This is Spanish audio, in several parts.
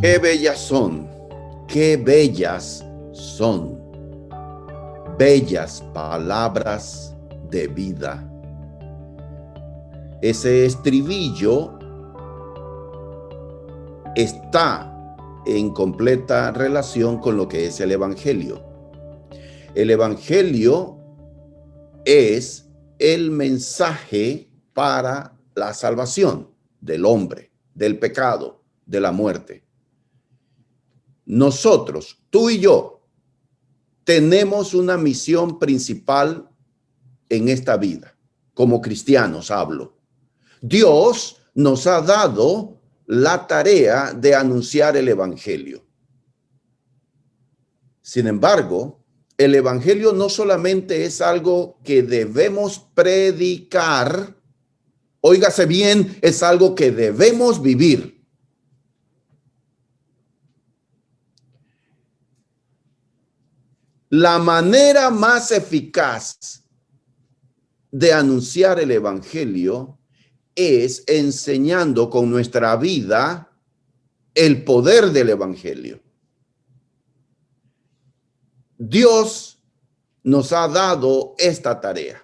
Qué bellas son, qué bellas son, bellas palabras de vida. Ese estribillo está en completa relación con lo que es el Evangelio. El Evangelio es el mensaje para la salvación del hombre, del pecado, de la muerte. Nosotros, tú y yo, tenemos una misión principal en esta vida. Como cristianos hablo. Dios nos ha dado la tarea de anunciar el Evangelio. Sin embargo, el Evangelio no solamente es algo que debemos predicar, óigase bien, es algo que debemos vivir. La manera más eficaz de anunciar el Evangelio es enseñando con nuestra vida el poder del Evangelio. Dios nos ha dado esta tarea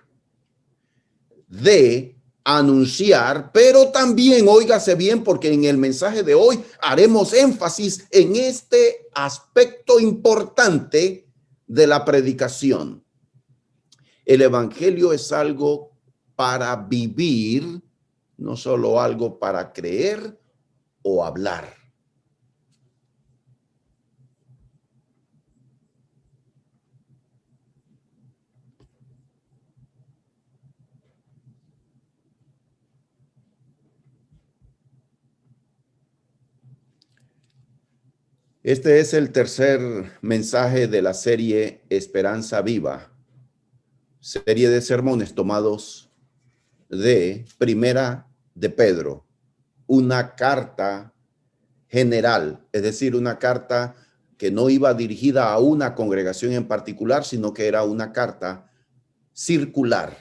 de anunciar, pero también, óigase bien, porque en el mensaje de hoy haremos énfasis en este aspecto importante de la predicación. El Evangelio es algo para vivir, no solo algo para creer o hablar. Este es el tercer mensaje de la serie Esperanza Viva, serie de sermones tomados de Primera de Pedro, una carta general, es decir, una carta que no iba dirigida a una congregación en particular, sino que era una carta circular,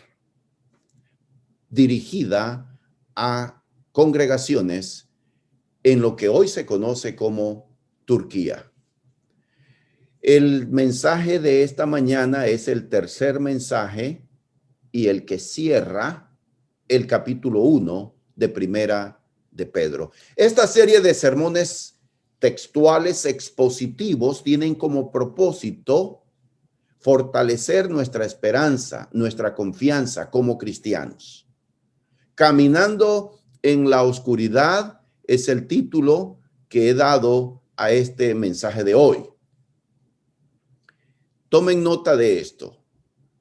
dirigida a congregaciones en lo que hoy se conoce como Turquía. El mensaje de esta mañana es el tercer mensaje y el que cierra el capítulo 1 de Primera de Pedro. Esta serie de sermones textuales expositivos tienen como propósito fortalecer nuestra esperanza, nuestra confianza como cristianos. Caminando en la oscuridad es el título que he dado a este mensaje de hoy. Tomen nota de esto.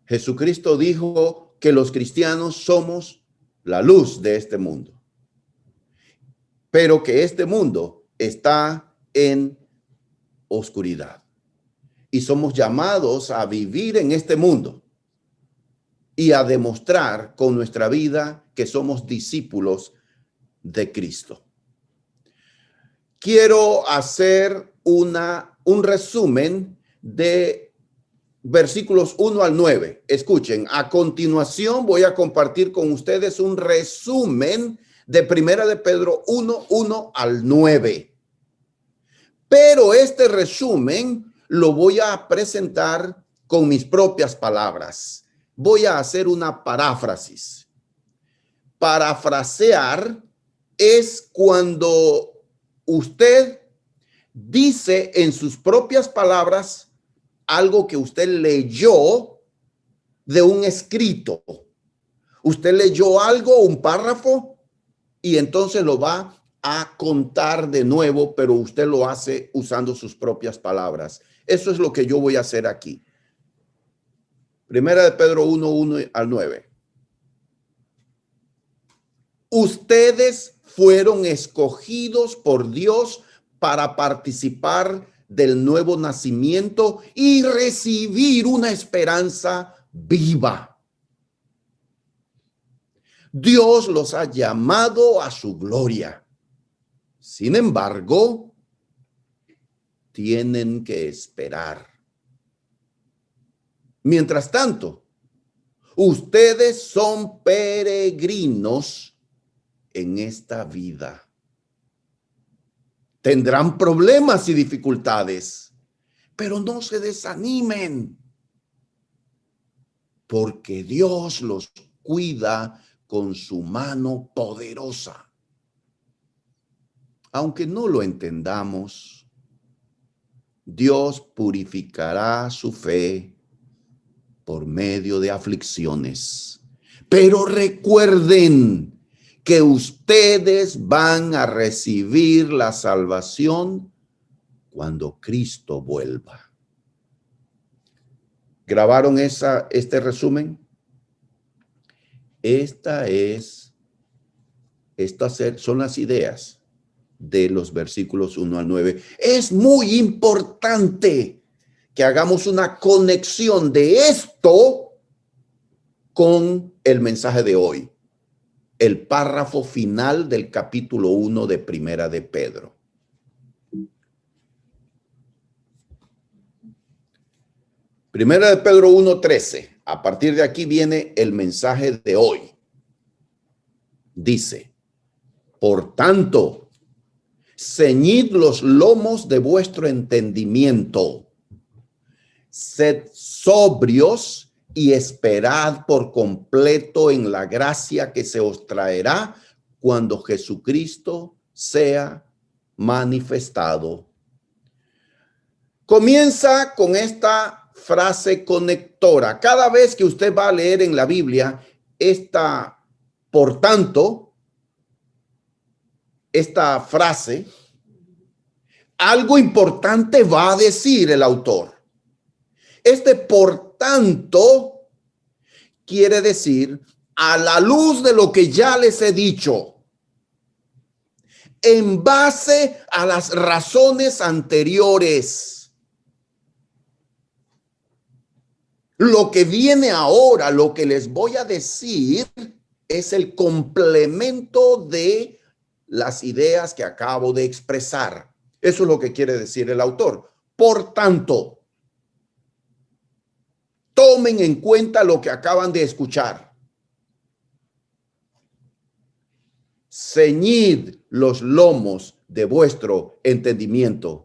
Jesucristo dijo que los cristianos somos la luz de este mundo, pero que este mundo está en oscuridad y somos llamados a vivir en este mundo y a demostrar con nuestra vida que somos discípulos de Cristo. Quiero hacer un resumen de versículos 1 al 9. Escuchen, a continuación voy a compartir con ustedes un resumen de Primera de Pedro 1 al 9. Pero este resumen lo voy a presentar con mis propias palabras. Voy a hacer una paráfrasis. Parafrasear es cuando usted dice en sus propias palabras algo que usted leyó de un escrito. Usted leyó algo, un párrafo, y entonces lo va a contar de nuevo, pero usted lo hace usando sus propias palabras. Eso es lo que yo voy a hacer aquí. Primera de Pedro 1 al 9. Ustedes fueron escogidos por Dios para participar del nuevo nacimiento y recibir una esperanza viva. Dios los ha llamado a su gloria. Sin embargo, tienen que esperar. Mientras tanto, ustedes son peregrinos en esta vida tendrán problemas y dificultades, pero no se desanimen, porque Dios los cuida con su mano poderosa. Aunque no lo entendamos, Dios purificará su fe por medio de aflicciones. Pero recuerden que ustedes van a recibir la salvación cuando Cristo vuelva. ¿Grabaron este resumen? Estas son las ideas de los versículos 1 al 9. Es muy importante que hagamos una conexión de esto con el mensaje de hoy, el párrafo final del capítulo 1 de Primera de Pedro. Primera de Pedro 1:13. A partir de aquí viene el mensaje de hoy. Dice: por tanto, ceñid los lomos de vuestro entendimiento, sed sobrios y esperad por completo en la gracia que se os traerá cuando Jesucristo sea manifestado. Comienza con esta frase conectora. Cada vez que usted va a leer en la Biblia por tanto, esta frase, algo importante va a decir el autor. Por tanto quiere decir, a la luz de lo que ya les he dicho, en base a las razones anteriores. Lo que viene ahora, lo que les voy a decir, es el complemento de las ideas que acabo de expresar. Eso es lo que quiere decir el autor. Por tanto, tomen en cuenta lo que acaban de escuchar. Ceñid los lomos de vuestro entendimiento.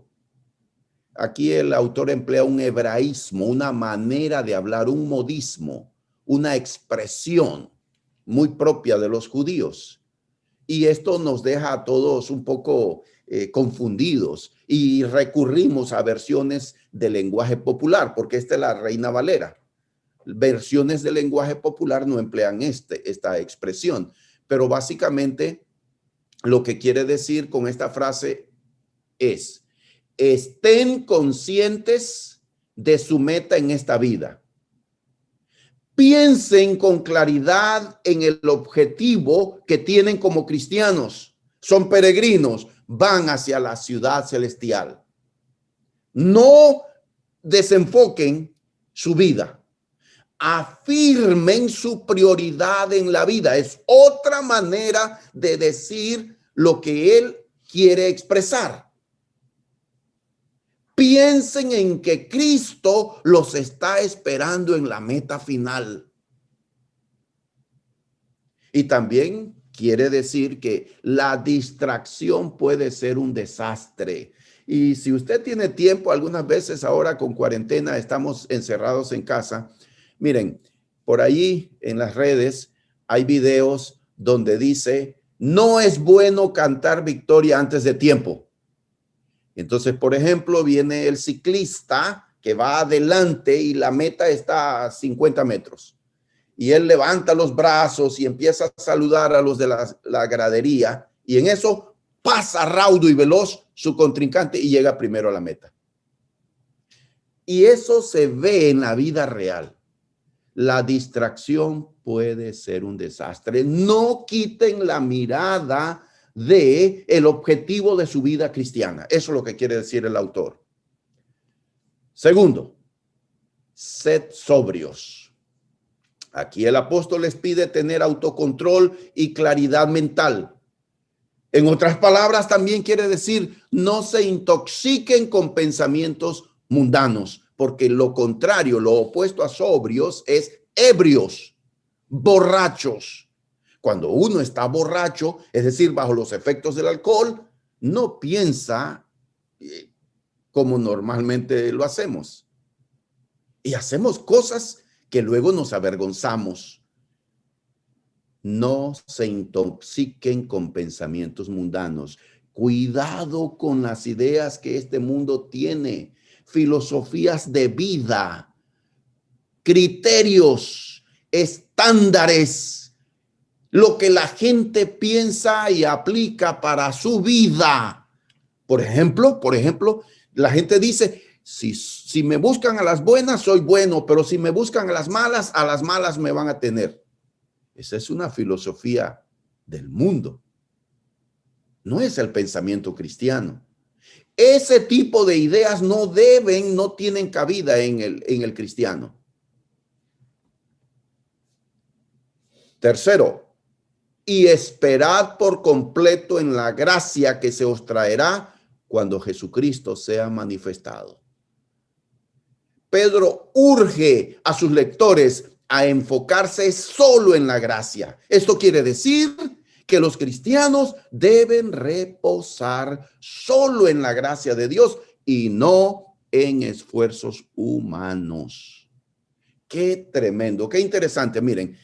Aquí el autor emplea un hebraísmo, una manera de hablar, un modismo, una expresión muy propia de los judíos. Y esto nos deja a todos un poco confundidos y recurrimos a versiones de lenguaje popular, porque esta es la Reina Valera. Versiones de lenguaje popular no emplean esta expresión, pero básicamente lo que quiere decir con esta frase es: estén conscientes de su meta en esta vida. Piensen con claridad en el objetivo que tienen como cristianos. Son peregrinos, van hacia la ciudad celestial. No desenfoquen su vida. Afirmen su prioridad en la vida. Es otra manera de decir lo que él quiere expresar. Piensen en que Cristo los está esperando en la meta final. Y también quiere decir que la distracción puede ser un desastre. Y si usted tiene tiempo, algunas veces ahora con cuarentena estamos encerrados en casa. Miren, por ahí en las redes hay videos donde dice: no es bueno cantar victoria antes de tiempo. Entonces, por ejemplo, viene el ciclista que va adelante y la meta está a 50 metros. Y él levanta los brazos y empieza a saludar a los de la gradería. Y en eso pasa raudo y veloz su contrincante y llega primero a la meta. Y eso se ve en la vida real. La distracción puede ser un desastre. No quiten la mirada de el objetivo de su vida cristiana. Eso es lo que quiere decir el autor. Segundo, sed sobrios. Aquí el apóstol les pide tener autocontrol y claridad mental. En otras palabras, también quiere decir no se intoxiquen con pensamientos mundanos, porque lo contrario, lo opuesto a sobrios es ebrios, borrachos. Cuando uno está borracho, es decir, bajo los efectos del alcohol, no piensa como normalmente lo hacemos. Y hacemos cosas que luego nos avergonzamos. No se intoxiquen con pensamientos mundanos. Cuidado con las ideas que este mundo tiene, filosofías de vida, criterios, estándares, lo que la gente piensa y aplica para su vida. Por ejemplo, la gente dice, si me buscan a las buenas, soy bueno, pero si me buscan a las malas me van a tener. Esa es una filosofía del mundo. No es el pensamiento cristiano. Ese tipo de ideas no tienen cabida en el cristiano. Tercero, y esperad por completo en la gracia que se os traerá cuando Jesucristo sea manifestado. Pedro urge a sus lectores a enfocarse solo en la gracia. Esto quiere decir que los cristianos deben reposar solo en la gracia de Dios y no en esfuerzos humanos. Qué tremendo, qué interesante. Miren,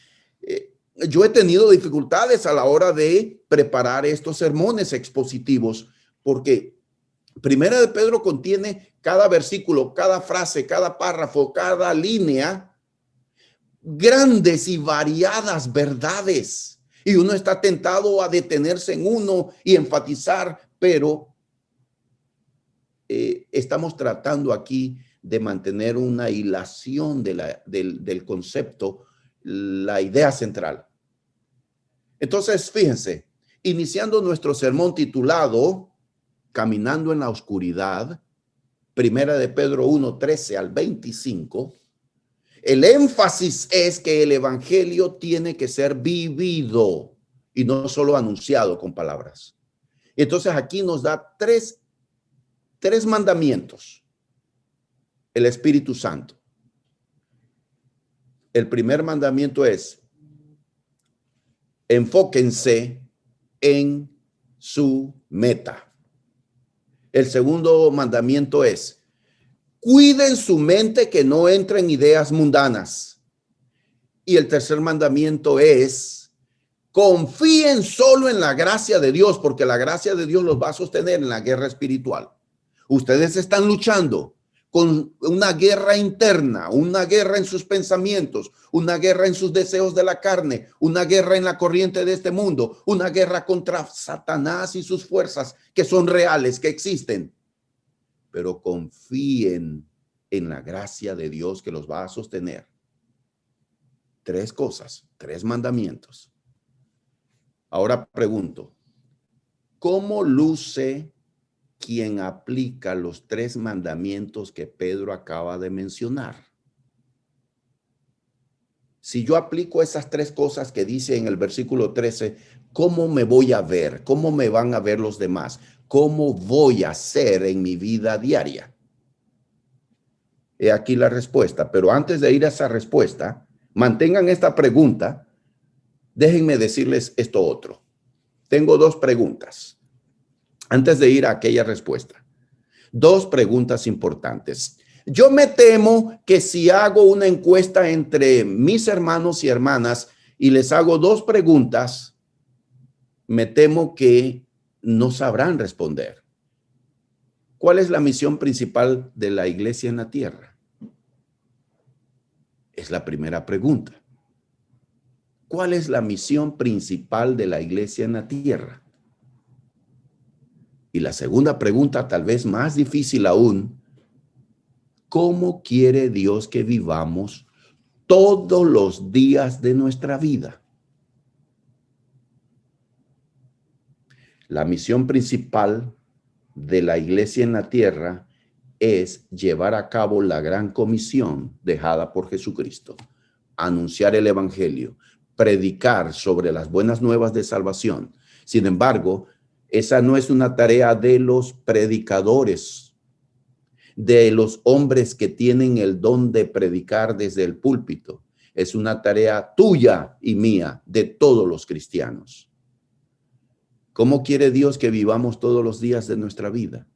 yo he tenido dificultades a la hora de preparar estos sermones expositivos porque Primera de Pedro contiene cada versículo, cada frase, cada párrafo, cada línea, grandes y variadas verdades. Y uno está tentado a detenerse en uno y enfatizar, pero estamos tratando aquí de mantener una hilación del concepto, la idea central. Entonces, fíjense, iniciando nuestro sermón titulado Caminando en la oscuridad, Primera de Pedro 1, 13 al 25, el énfasis es que el evangelio tiene que ser vivido y no solo anunciado con palabras. Entonces aquí nos da tres mandamientos. El Espíritu Santo. El primer mandamiento es: enfóquense en su meta. El segundo mandamiento es: cuiden su mente que no entren ideas mundanas. Y el tercer mandamiento es: confíen solo en la gracia de Dios, porque la gracia de Dios los va a sostener en la guerra espiritual. Ustedes están luchando con una guerra interna, una guerra en sus pensamientos, una guerra en sus deseos de la carne, una guerra en la corriente de este mundo, una guerra contra Satanás y sus fuerzas que son reales, que existen. Pero confíen en la gracia de Dios que los va a sostener. Tres cosas, tres mandamientos. Ahora pregunto, ¿cómo luce quien aplica los tres mandamientos que Pedro acaba de mencionar? Si yo aplico esas tres cosas que dice en el versículo 13, ¿cómo me voy a ver? ¿Cómo me van a ver los demás? ¿Cómo voy a ser en mi vida diaria? He aquí la respuesta, pero antes de ir a esa respuesta, mantengan esta pregunta. Déjenme decirles esto otro. Tengo dos preguntas antes de ir a aquella respuesta. Dos preguntas importantes. Yo me temo que si hago una encuesta entre mis hermanos y hermanas y les hago dos preguntas, me temo que no sabrán responder. ¿Cuál es la misión principal de la iglesia en la tierra? Es la primera pregunta. ¿Cuál es la misión principal de la iglesia en la tierra? Y la segunda pregunta, tal vez más difícil aún, ¿cómo quiere Dios que vivamos todos los días de nuestra vida? La misión principal de la iglesia en la tierra es llevar a cabo la gran comisión dejada por Jesucristo, anunciar el evangelio, predicar sobre las buenas nuevas de salvación. Sin embargo, esa no es una tarea de los predicadores, de los hombres que tienen el don de predicar desde el púlpito. Es una tarea tuya y mía, de todos los cristianos. ¿Cómo quiere Dios que vivamos todos los días de nuestra vida?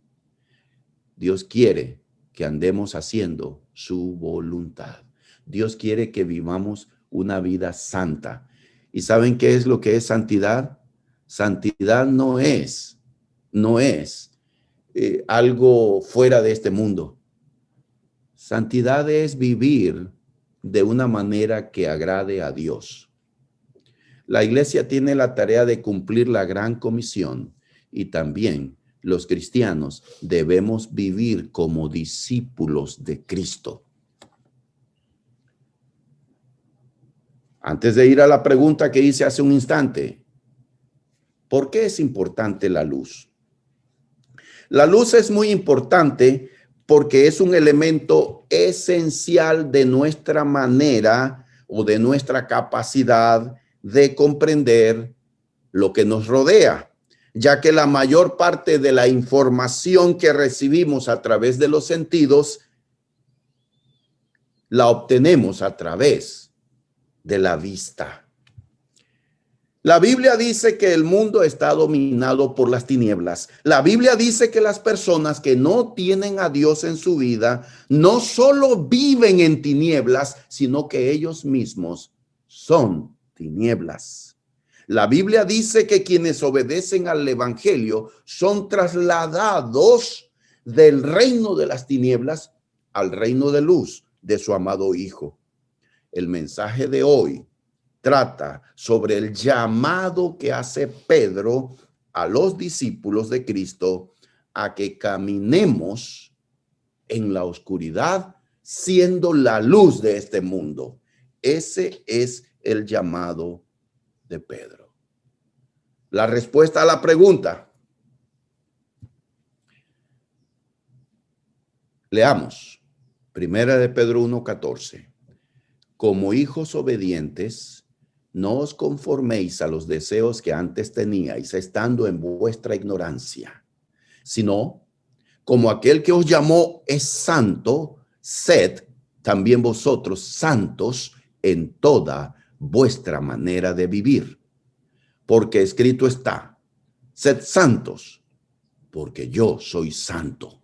Dios quiere que andemos haciendo su voluntad. Dios quiere que vivamos una vida santa. ¿Y saben qué es lo que es santidad? Santidad no es algo fuera de este mundo. Santidad es vivir de una manera que agrade a Dios. La iglesia tiene la tarea de cumplir la gran comisión y también los cristianos debemos vivir como discípulos de Cristo. Antes de ir a la pregunta que hice hace un instante, ¿por qué es importante la luz? La luz es muy importante porque es un elemento esencial de nuestra manera o de nuestra capacidad de comprender lo que nos rodea, ya que la mayor parte de la información que recibimos a través de los sentidos la obtenemos a través de la vista. La Biblia dice que el mundo está dominado por las tinieblas. La Biblia dice que las personas que no tienen a Dios en su vida no solo viven en tinieblas, sino que ellos mismos son tinieblas. La Biblia dice que quienes obedecen al evangelio son trasladados del reino de las tinieblas al reino de luz de su amado Hijo. El mensaje de hoy trata sobre el llamado que hace Pedro a los discípulos de Cristo a que caminemos en la oscuridad siendo la luz de este mundo. Ese es el llamado de Pedro. La respuesta a la pregunta. Leamos. Primera de Pedro 1:14. Como hijos obedientes, no os conforméis a los deseos que antes teníais, estando en vuestra ignorancia, sino como aquel que os llamó es santo, sed también vosotros santos en toda vuestra manera de vivir. Porque escrito está, sed santos, porque yo soy santo.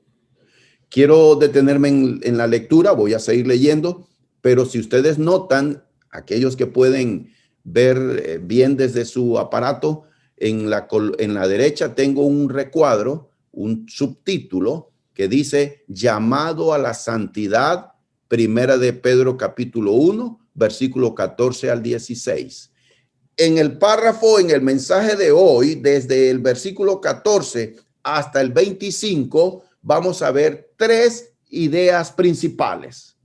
Quiero detenerme en la lectura, voy a seguir leyendo, pero si ustedes notan, aquellos que pueden ver bien desde su aparato, en la derecha tengo un recuadro, un subtítulo que dice llamado a la santidad, primera de Pedro capítulo 1, versículo 14 al 16. En el párrafo, en el mensaje de hoy, desde el versículo 14 hasta el 25, vamos a ver tres ideas principales.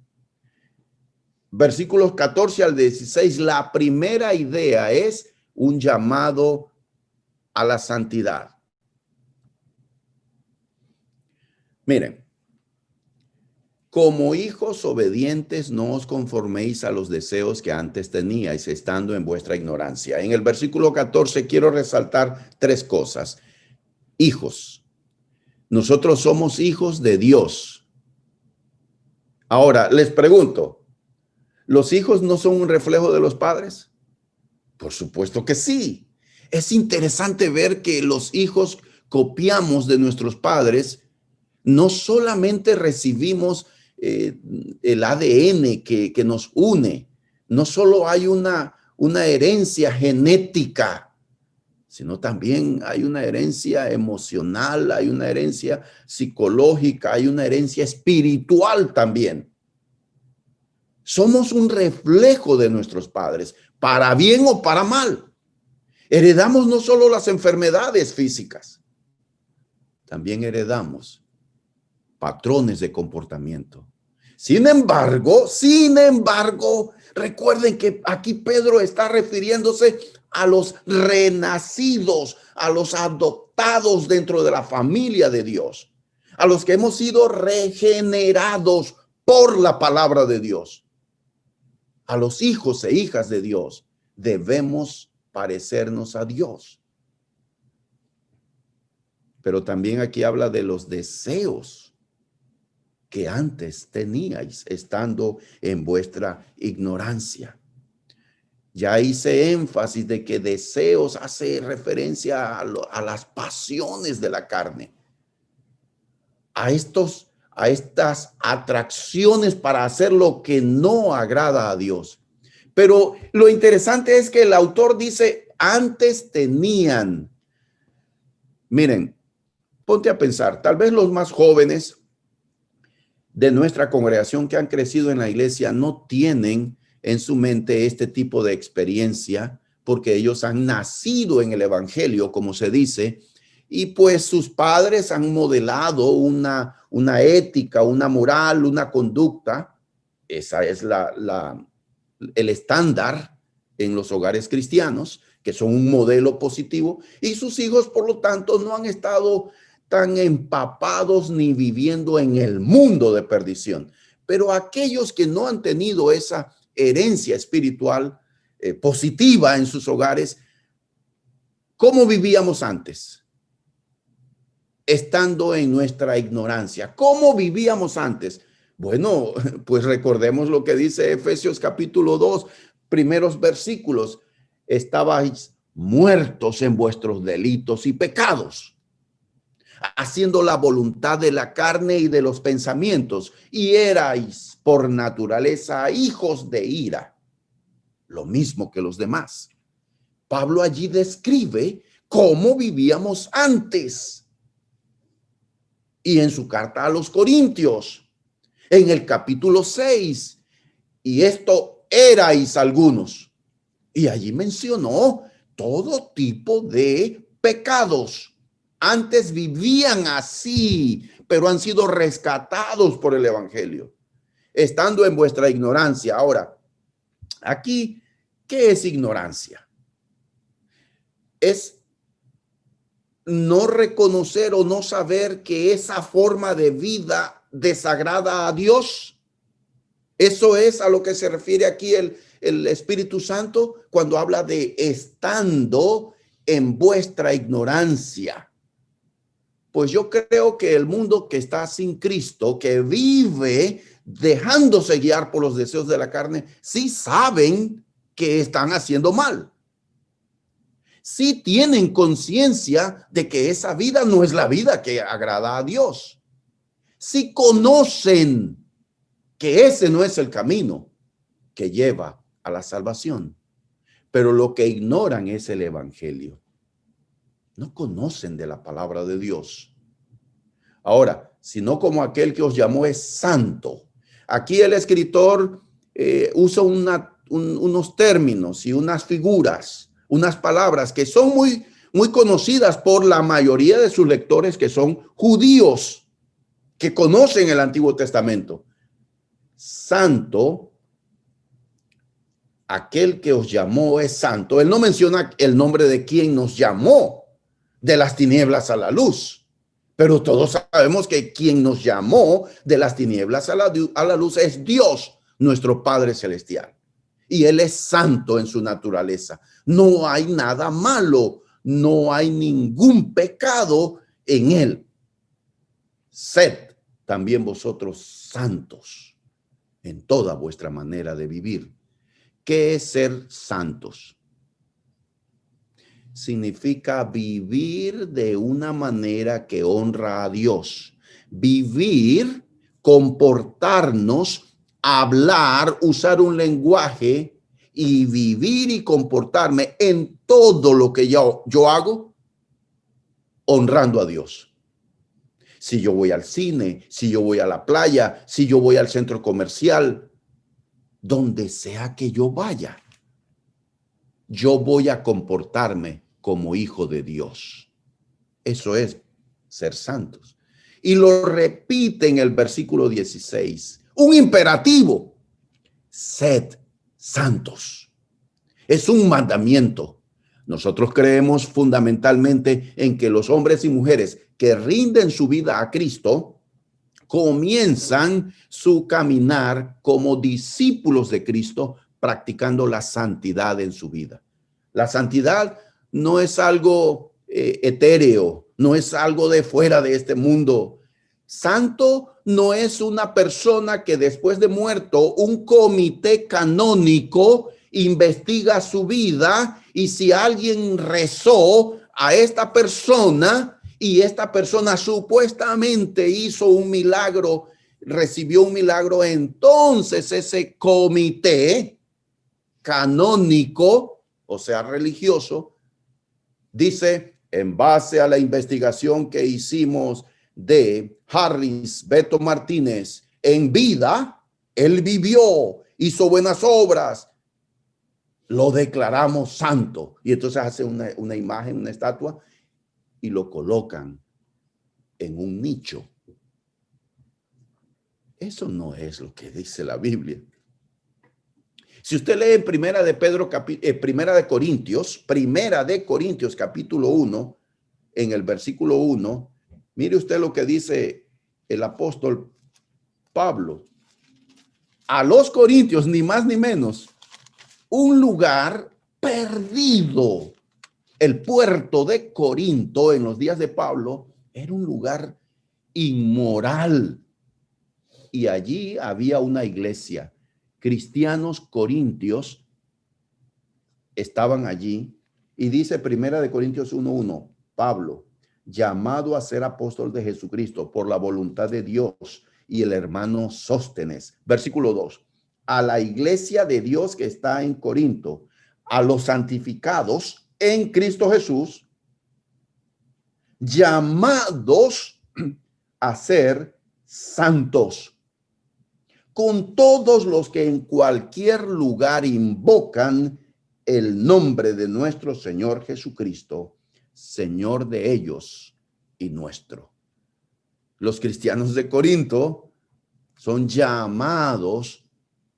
Versículos 14 al 16, la primera idea es un llamado a la santidad. Miren, como hijos obedientes no os conforméis a los deseos que antes teníais, estando en vuestra ignorancia. En el versículo 14 quiero resaltar tres cosas. Hijos. Nosotros somos hijos de Dios. Ahora, les pregunto, ¿los hijos no son un reflejo de los padres? Por supuesto que sí. Es interesante ver que los hijos copiamos de nuestros padres. No solamente recibimos el ADN que nos une, no solo hay una herencia genética, sino también hay una herencia emocional, hay una herencia psicológica, hay una herencia espiritual también. Somos un reflejo de nuestros padres, para bien o para mal. Heredamos no solo las enfermedades físicas, también heredamos patrones de comportamiento. Sin embargo, recuerden que aquí Pedro está refiriéndose a los renacidos, a los adoptados dentro de la familia de Dios, a los que hemos sido regenerados por la palabra de Dios. A los hijos e hijas de Dios debemos parecernos a Dios. Pero también aquí habla de los deseos que antes teníais estando en vuestra ignorancia. Ya hice énfasis de que deseos hace referencia a las pasiones de la carne, a estas atracciones para hacer lo que no agrada a Dios. Pero lo interesante es que el autor dice, antes tenían. Miren, ponte a pensar, tal vez los más jóvenes de nuestra congregación que han crecido en la iglesia no tienen en su mente este tipo de experiencia porque ellos han nacido en el evangelio, como se dice, y pues sus padres han modelado una ética, una moral, una conducta. Esa es el estándar en los hogares cristianos, que son un modelo positivo, y sus hijos, por lo tanto, no han estado tan empapados ni viviendo en el mundo de perdición. Pero aquellos que no han tenido esa herencia espiritual positiva en sus hogares, ¿cómo vivíamos antes? Estando en nuestra ignorancia. ¿Cómo vivíamos antes? Bueno, pues recordemos lo que dice Efesios capítulo 2, primeros versículos. Estabais muertos en vuestros delitos y pecados, haciendo la voluntad de la carne y de los pensamientos, y erais por naturaleza hijos de ira, lo mismo que los demás. Pablo allí describe cómo vivíamos antes. Y en su carta a los Corintios, en el capítulo 6, y esto erais algunos, y allí mencionó todo tipo de pecados. Antes vivían así, pero han sido rescatados por el evangelio, estando en vuestra ignorancia. Ahora, aquí, ¿qué es ignorancia? Es no reconocer o no saber que esa forma de vida desagrada a Dios. Eso es a lo que se refiere aquí el Espíritu Santo cuando habla de estando en vuestra ignorancia. Pues yo creo que el mundo que está sin Cristo, que vive dejándose guiar por los deseos de la carne, sí saben que están haciendo mal. Sí tienen conciencia de que esa vida no es la vida que agrada a Dios. Sí conocen que ese no es el camino que lleva a la salvación. Pero lo que ignoran es el evangelio. No conocen de la palabra de Dios. Ahora, sino como aquel que os llamó es santo. Aquí el escritor usa unos términos y unas figuras, unas palabras que son muy conocidas por la mayoría de sus lectores que son judíos, que conocen el Antiguo Testamento. Santo, aquel que os llamó es santo. Él no menciona el nombre de quien nos llamó de las tinieblas a la luz, pero todos sabemos que quien nos llamó de las tinieblas a la luz es Dios, nuestro Padre Celestial. Y Él es santo en su naturaleza. No hay nada malo, no hay ningún pecado en Él. Sed también vosotros santos en toda vuestra manera de vivir. ¿Qué es ser santos? Significa vivir de una manera que honra a Dios. Vivir, comportarnos, hablar, usar un lenguaje y vivir y comportarme en todo lo que yo hago, honrando a Dios. Si yo voy al cine, si yo voy a la playa, si yo voy al centro comercial, donde sea que yo vaya, yo voy a comportarme como hijo de Dios. Eso es ser santos. Y lo repite en el versículo 16, un imperativo: sed santos. Es un mandamiento. Nosotros creemos fundamentalmente en que los hombres y mujeres que rinden su vida a Cristo comienzan su caminar como discípulos de Cristo, practicando la santidad en su vida. La santidad no es algo etéreo, no es algo de fuera de este mundo. Santo no es una persona que después de muerto, un comité canónico investiga su vida y si alguien rezó a esta persona y esta persona supuestamente hizo un milagro, recibió un milagro, entonces ese comité canónico, o sea, religioso, dice, en base a la investigación que hicimos de Harris Beto Martínez en vida, él vivió, hizo buenas obras, lo declaramos santo. Y entonces hace una imagen, una estatua, y lo colocan en un nicho. Eso no es lo que dice la Biblia. Si usted lee en Primera de Corintios, capítulo 1, en el versículo 1, mire usted lo que dice el apóstol Pablo. A los corintios, ni más ni menos, un lugar perdido. El puerto de Corinto en los días de Pablo era un lugar inmoral. Y allí había una iglesia. Cristianos corintios estaban allí. Y dice Primera de Corintios 1:1, Pablo, llamado a ser apóstol de Jesucristo por la voluntad de Dios, y el hermano Sóstenes. Versículo 2, a la iglesia de Dios que está en Corinto, a los santificados en Cristo Jesús, llamados a ser santos, con todos los que en cualquier lugar invocan el nombre de nuestro Señor Jesucristo, Señor de ellos y nuestro. Los cristianos de Corinto son llamados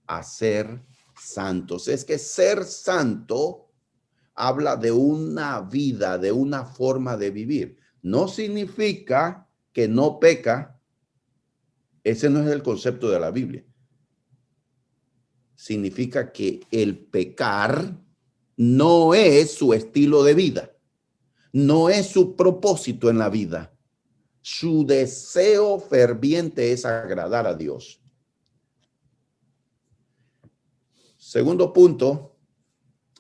a ser santos. Es que ser santo habla de una vida, de una forma de vivir. No significa que no peca. Ese no es el concepto de la Biblia. Significa que el pecar no es su estilo de vida, no es su propósito en la vida. Su deseo ferviente es agradar a Dios. Segundo punto,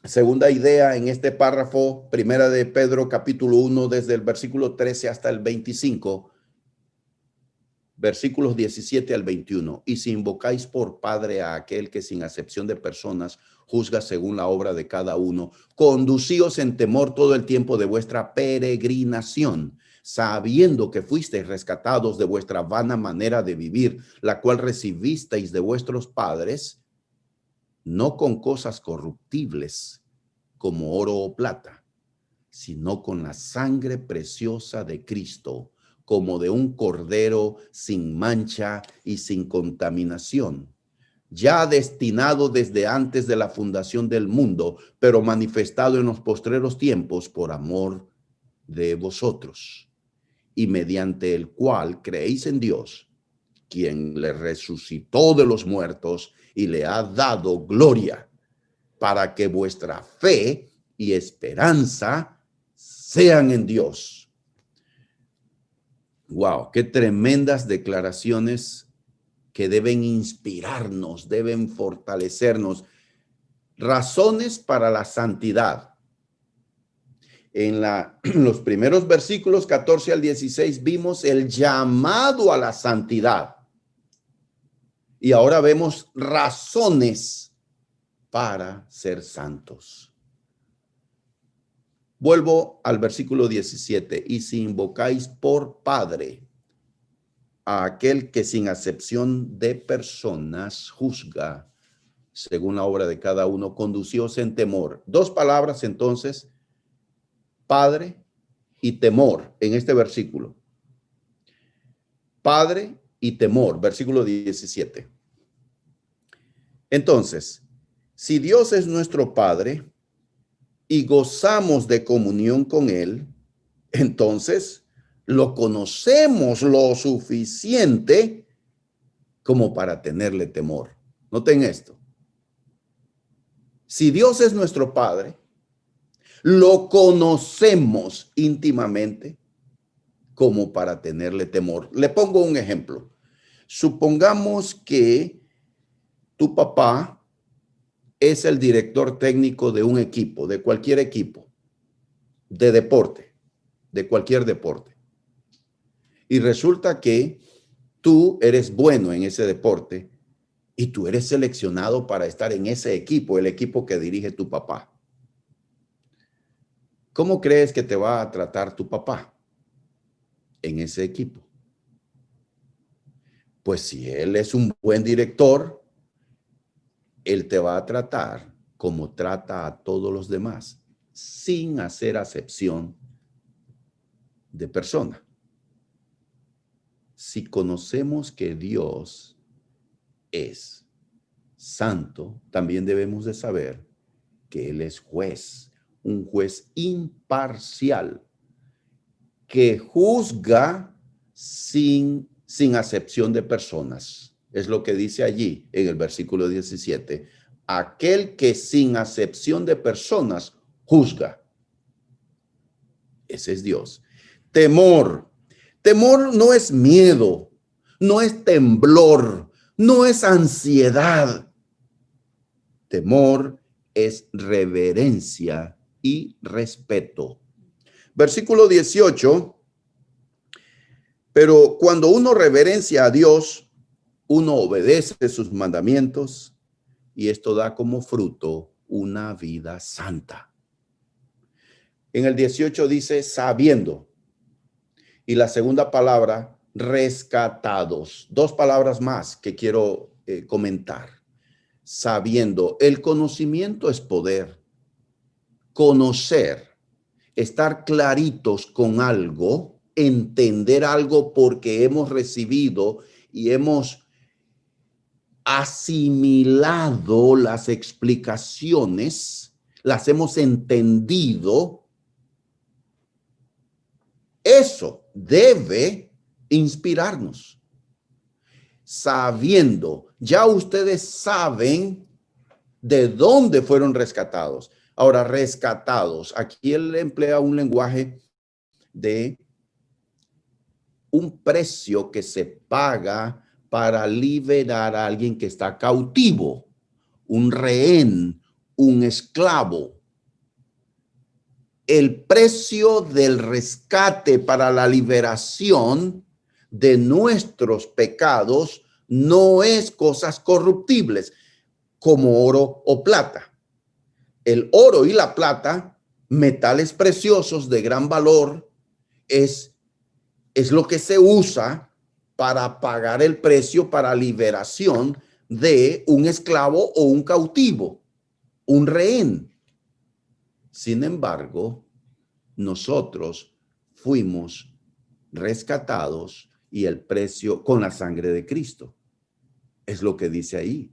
segunda idea en este párrafo, Primera de Pedro, capítulo 1, desde el versículo 13 hasta el 25, versículos 17 al 21. Y si invocáis por Padre a aquel que sin acepción de personas juzga según la obra de cada uno, conducíos en temor todo el tiempo de vuestra peregrinación, sabiendo que fuisteis rescatados de vuestra vana manera de vivir, la cual recibisteis de vuestros padres, no con cosas corruptibles como oro o plata, sino con la sangre preciosa de Cristo, como de un cordero sin mancha y sin contaminación, ya destinado desde antes de la fundación del mundo, pero manifestado en los postreros tiempos por amor de vosotros, y mediante el cual creéis en Dios, quien le resucitó de los muertos y le ha dado gloria, para que vuestra fe y esperanza sean en Dios. Wow, qué tremendas declaraciones que deben inspirarnos, deben fortalecernos. Razones para la santidad. En los primeros versículos 14 al 16 vimos el llamado a la santidad. Y ahora vemos razones para ser santos. Vuelvo al versículo 17. Y si invocáis por Padre a aquel que sin acepción de personas juzga según la obra de cada uno, conducíos en temor. Dos palabras entonces, Padre y temor en este versículo. Padre y temor, versículo 17. Entonces, si Dios es nuestro Padre y gozamos de comunión con Él, entonces lo conocemos lo suficiente como para tenerle temor. Noten esto. Si Dios es nuestro Padre, lo conocemos íntimamente como para tenerle temor. Le pongo un ejemplo. Supongamos que tu papá es el director técnico de un equipo, de cualquier equipo, de deporte, de cualquier deporte. Y resulta que tú eres bueno en ese deporte y tú eres seleccionado para estar en ese equipo, el equipo que dirige tu papá. ¿Cómo crees que te va a tratar tu papá en ese equipo? Pues si él es un buen director, él te va a tratar como trata a todos los demás, sin hacer acepción de persona. Si conocemos que Dios es santo, también debemos de saber que Él es juez, un juez imparcial que juzga sin acepción de personas. Es lo que dice allí en el versículo 17. Aquel que sin acepción de personas juzga. Ese es Dios. Temor. Temor no es miedo, no es temblor, no es ansiedad. Temor es reverencia y respeto. Versículo 18. Pero cuando uno reverencia a Dios, uno obedece sus mandamientos y esto da como fruto una vida santa. En el 18 dice sabiendo. Y la segunda palabra, rescatados. Dos palabras más que quiero comentar. Sabiendo, el conocimiento es poder. Conocer, estar claritos con algo, entender algo porque hemos recibido y hemos asimilado las explicaciones, las hemos entendido. Eso debe inspirarnos. Sabiendo, ya ustedes saben de dónde fueron rescatados. Ahora, rescatados, aquí él emplea un lenguaje de un precio que se paga para liberar a alguien que está cautivo, un rehén, un esclavo. El precio del rescate para la liberación de nuestros pecados no es cosas corruptibles como oro o plata. El oro y la plata, metales preciosos de gran valor, es lo que se usa para pagar el precio para liberación de un esclavo o un cautivo, un rehén. Sin embargo, nosotros fuimos rescatados y el precio con la sangre de Cristo. Es lo que dice ahí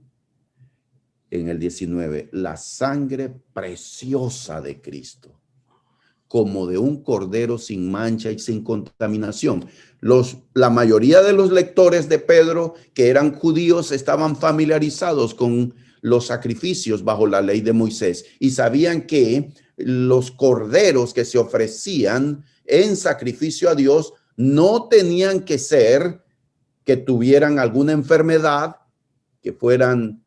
en el 19, la sangre preciosa de Cristo, como de un cordero sin mancha y sin contaminación. La mayoría de los lectores de Pedro, que eran judíos, estaban familiarizados con los sacrificios bajo la ley de Moisés y sabían que los corderos que se ofrecían en sacrificio a Dios no tenían que ser que tuvieran alguna enfermedad, que fueran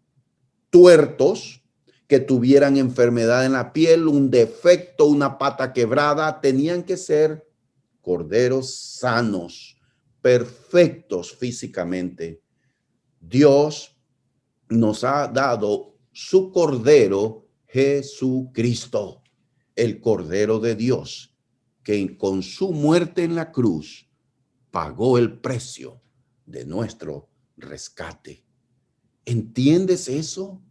tuertos, que tuvieran enfermedad en la piel, un defecto, una pata quebrada. Tenían que ser corderos sanos, perfectos físicamente. Dios nos ha dado su cordero, Jesucristo, el cordero de Dios, que con su muerte en la cruz pagó el precio de nuestro rescate. ¿Entiendes eso?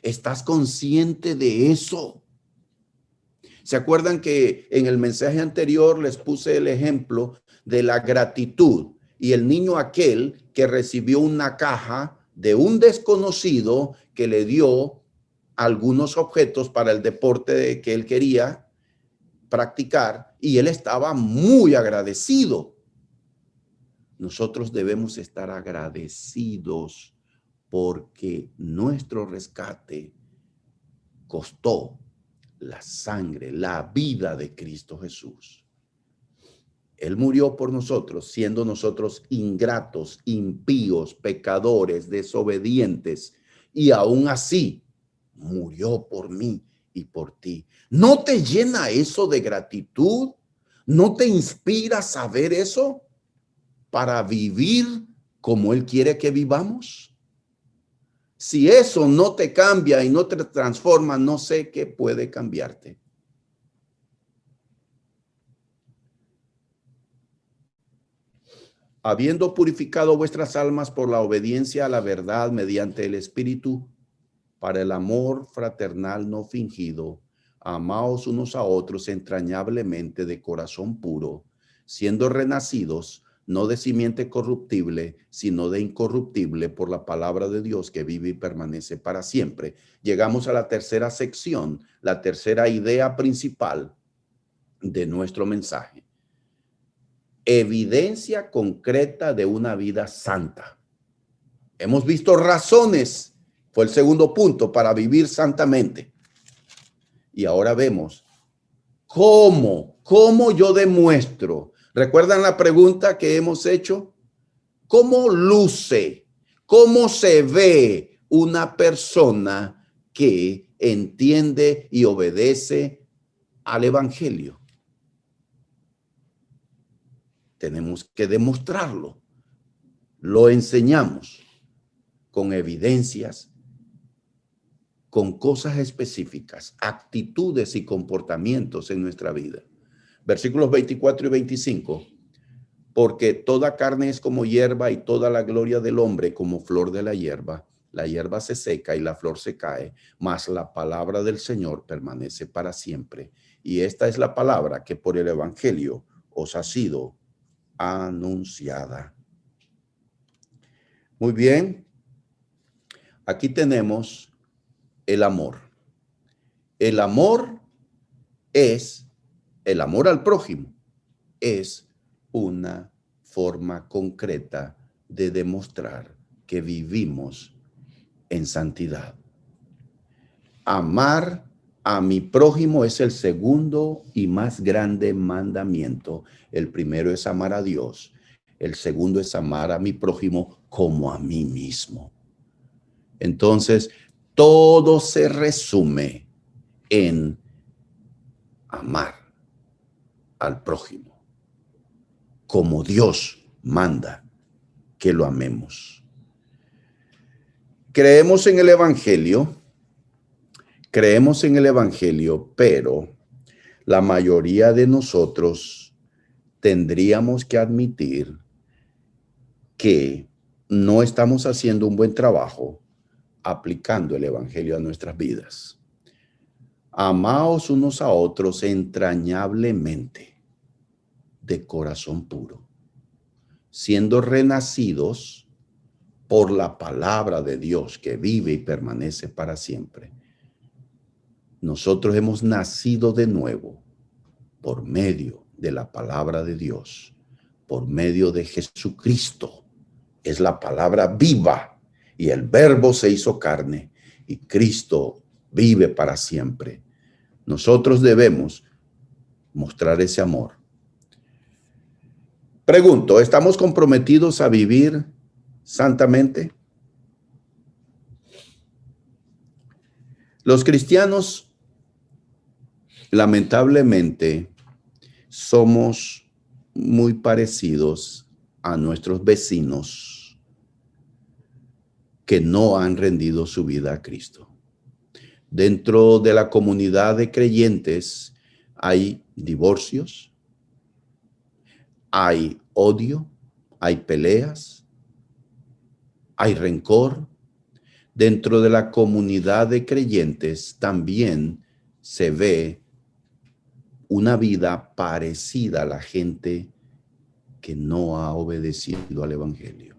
¿Estás consciente de eso? ¿Se acuerdan que en el mensaje anterior les puse el ejemplo de la gratitud y el niño aquel que recibió una caja de un desconocido que le dio algunos objetos para el deporte que él quería practicar y él estaba muy agradecido? Nosotros debemos estar agradecidos porque nuestro rescate costó la sangre, la vida de Cristo Jesús. Él murió por nosotros, siendo nosotros ingratos, impíos, pecadores, desobedientes. Y aún así, murió por mí y por ti. ¿No te llena eso de gratitud? ¿No te inspira saber eso para vivir como Él quiere que vivamos? Si eso no te cambia y no te transforma, no sé qué puede cambiarte. Habiendo purificado vuestras almas por la obediencia a la verdad mediante el Espíritu, para el amor fraternal no fingido, amaos unos a otros entrañablemente de corazón puro, siendo renacidos, no de simiente corruptible, sino de incorruptible por la palabra de Dios que vive y permanece para siempre. Llegamos a la tercera sección, la tercera idea principal de nuestro mensaje. Evidencia concreta de una vida santa. Hemos visto razones, fue el segundo punto, para vivir santamente. Y ahora vemos cómo yo demuestro. ¿Recuerdan la pregunta que hemos hecho? ¿Cómo luce? ¿Cómo se ve una persona que entiende y obedece al evangelio? Tenemos que demostrarlo. Lo enseñamos con evidencias, con cosas específicas, actitudes y comportamientos en nuestra vida. Versículos 24 y 25. Porque toda carne es como hierba y toda la gloria del hombre como flor de la hierba. La hierba se seca y la flor se cae, mas la palabra del Señor permanece para siempre. Y esta es la palabra que por el evangelio os ha sido anunciada. Muy bien. Aquí tenemos el amor. El amor es, el amor al prójimo es una forma concreta de demostrar que vivimos en santidad. Amar a mi prójimo es el segundo y más grande mandamiento. El primero es amar a Dios. El segundo es amar a mi prójimo como a mí mismo. Entonces, todo se resume en amar al prójimo como Dios manda que lo amemos. Creemos en el evangelio, pero la mayoría de nosotros tendríamos que admitir que no estamos haciendo un buen trabajo aplicando el evangelio a nuestras vidas. Amaos unos a otros entrañablemente, de corazón puro, siendo renacidos por la palabra de Dios que vive y permanece para siempre. Nosotros hemos nacido de nuevo por medio de la palabra de Dios, por medio de Jesucristo. Es la palabra viva y el verbo se hizo carne y Cristo vive para siempre. Nosotros debemos mostrar ese amor. Pregunto, ¿estamos comprometidos a vivir santamente? Los cristianos, lamentablemente, somos muy parecidos a nuestros vecinos que no han rendido su vida a Cristo. Dentro de la comunidad de creyentes hay divorcios, hay odio, hay peleas, hay rencor. Dentro de la comunidad de creyentes también se ve una vida parecida a la gente que no ha obedecido al evangelio.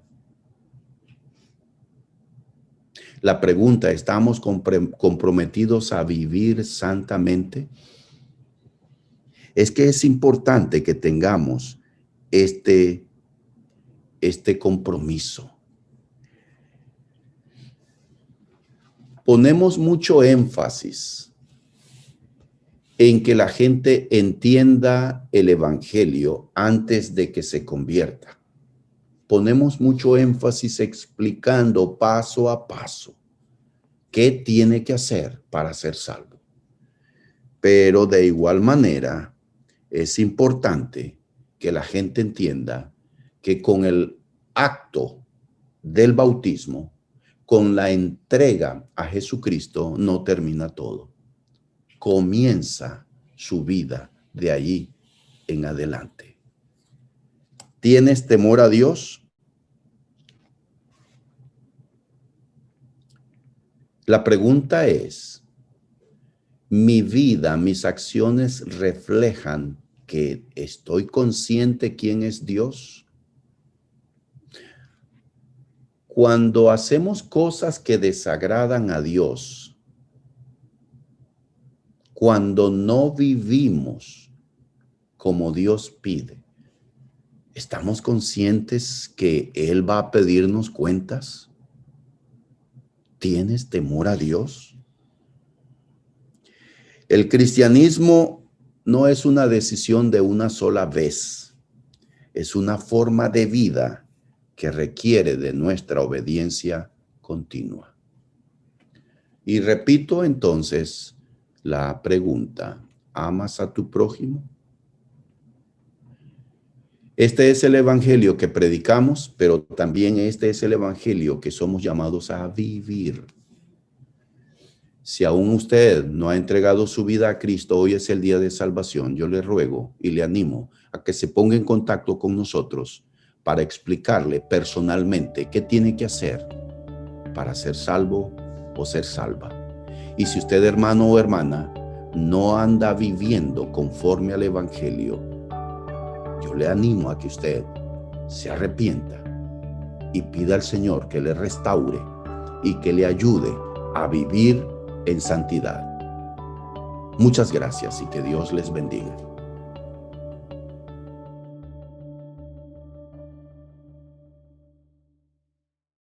La pregunta, ¿estamos comprometidos a vivir santamente? Es que es importante que tengamos este compromiso. Ponemos mucho énfasis en que la gente entienda el evangelio antes de que se convierta. Ponemos mucho énfasis explicando paso a paso qué tiene que hacer para ser salvo. Pero de igual manera, es importante que la gente entienda que con el acto del bautismo, con la entrega a Jesucristo, no termina todo. Comienza su vida de allí en adelante. ¿Tienes temor a Dios? La pregunta es, ¿mi vida, mis acciones reflejan que estoy consciente quién es Dios? Cuando hacemos cosas que desagradan a Dios, cuando no vivimos como Dios pide, ¿estamos conscientes que Él va a pedirnos cuentas? ¿Tienes temor a Dios? El cristianismo no es una decisión de una sola vez, es una forma de vida que requiere de nuestra obediencia continua. Y repito entonces la pregunta, ¿amas a tu prójimo? Este es el evangelio que predicamos, pero también este es el evangelio que somos llamados a vivir. Si aún usted no ha entregado su vida a Cristo, hoy es el día de salvación. Yo le ruego y le animo a que se ponga en contacto con nosotros para explicarle personalmente qué tiene que hacer para ser salvo o ser salva. Y si usted, hermano o hermana, no anda viviendo conforme al evangelio, yo le animo a que usted se arrepienta y pida al Señor que le restaure y que le ayude a vivir en santidad. Muchas gracias y que Dios les bendiga.